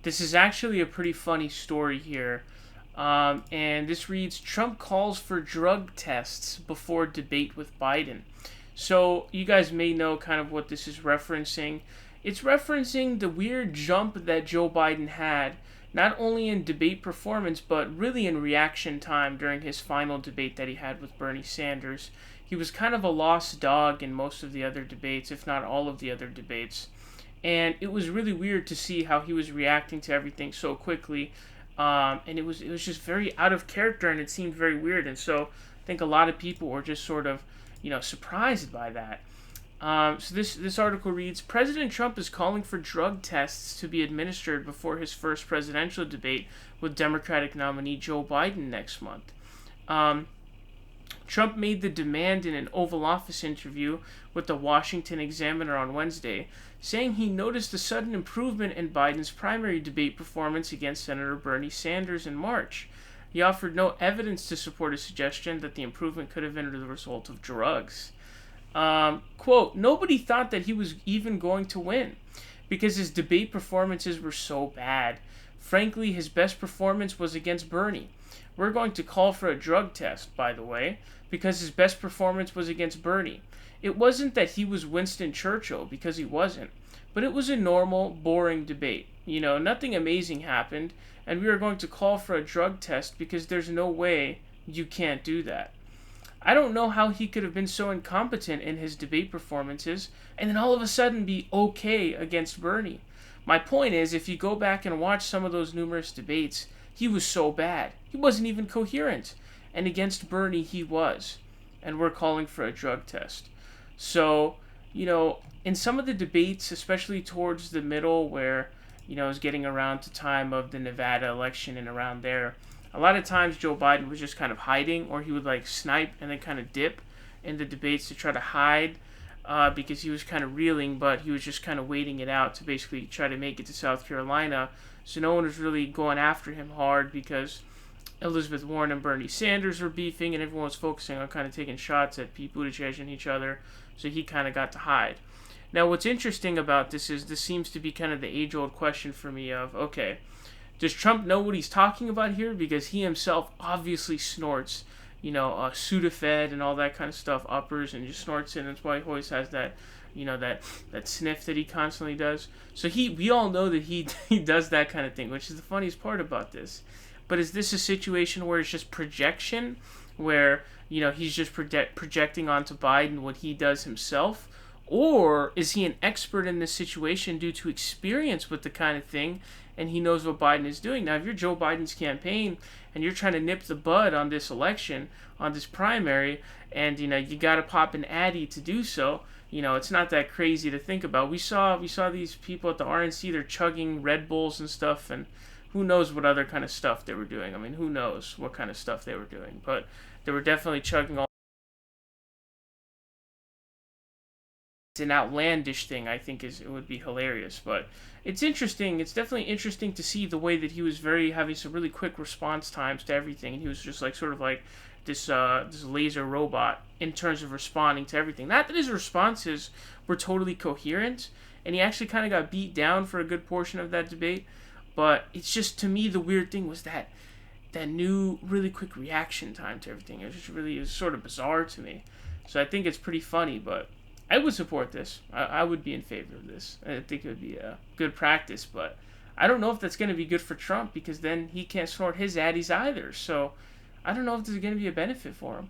This is actually a pretty funny story here. And this reads, Trump calls for drug tests before debate with Biden. So you guys may know kind of what this is referencing. It's referencing the weird jump that Joe Biden had, not only in debate performance, but really in reaction time during his final debate that he had with Bernie Sanders. He was kind of a lost dog in most of the other debates, if not all of the other debates. And it was really weird to see how he was reacting to everything so quickly. And it was just very out of character, and it seemed very weird. And so I think a lot of people were just sort of, surprised by that. So this article reads, President Trump is calling for drug tests to be administered before his first presidential debate with Democratic nominee Joe Biden next month. Trump made the demand in an Oval Office interview with the Washington Examiner on Wednesday, saying he noticed a sudden improvement in Biden's primary debate performance against Senator Bernie Sanders in March. He offered no evidence to support a suggestion that the improvement could have been the result of drugs. Quote, nobody thought that he was even going to win because his debate performances were so bad. Frankly, his best performance was against Bernie. We're going to call for a drug test, by the way, because his best performance was against Bernie. It wasn't that he was Winston Churchill, because he wasn't, but it was a normal, boring debate. Nothing amazing happened, and we are going to call for a drug test because there's no way you can't do that. I don't know how he could have been so incompetent in his debate performances and then all of a sudden be okay against Bernie. My point is, if you go back and watch some of those numerous debates, he was so bad. He wasn't even coherent. And against Bernie, he was. And we're calling for a drug test. So, in some of the debates, especially towards the middle where, it was getting around to time of the Nevada election and around there, a lot of times Joe Biden was just kind of hiding, or he would snipe and then kind of dip in the debates to try to hide because he was kind of reeling, but he was just kind of waiting it out to basically try to make it to South Carolina. So no one was really going after him hard because Elizabeth Warren and Bernie Sanders were beefing, and everyone was focusing on kind of taking shots at Pete Buttigieg and each other. So he kind of got to hide. Now, what's interesting about this is this seems to be kind of the age-old question for me of, okay, does Trump know what he's talking about here? Because he himself obviously snorts, Sudafed and all that kind of stuff, uppers, and just snorts it. And that's why he always has that, that sniff that he constantly does. So we all know that he does that kind of thing, which is the funniest part about this. But is this a situation where it's just projection, where, he's just projecting onto Biden what he does himself? Or is he an expert in this situation due to experience with the kind of thing, and he knows what Biden is doing? Now, if you're Joe Biden's campaign and you're trying to nip the bud on this election, on this primary, and, you got to pop an Addy to do so, it's not that crazy to think about. We saw these people at the RNC, they're chugging Red Bulls and stuff, and who knows what other kind of stuff they were doing. I mean, who knows what kind of stuff they were doing, but they were definitely chugging all. It's an outlandish thing. I think it would be hilarious, but it's interesting. It's definitely interesting to see the way that he was having some really quick response times to everything, and he was just sort of like this laser robot in terms of responding to everything. Not that his responses were totally coherent, and he actually kind of got beat down for a good portion of that debate. But it's just, to me, the weird thing was that new really quick reaction time to everything. It was sort of bizarre to me. So I think it's pretty funny, but I would support this. I would be in favor of this. I think it would be a good practice, but I don't know if that's going to be good for Trump because then he can't snort his addies either. So I don't know if this is going to be a benefit for him.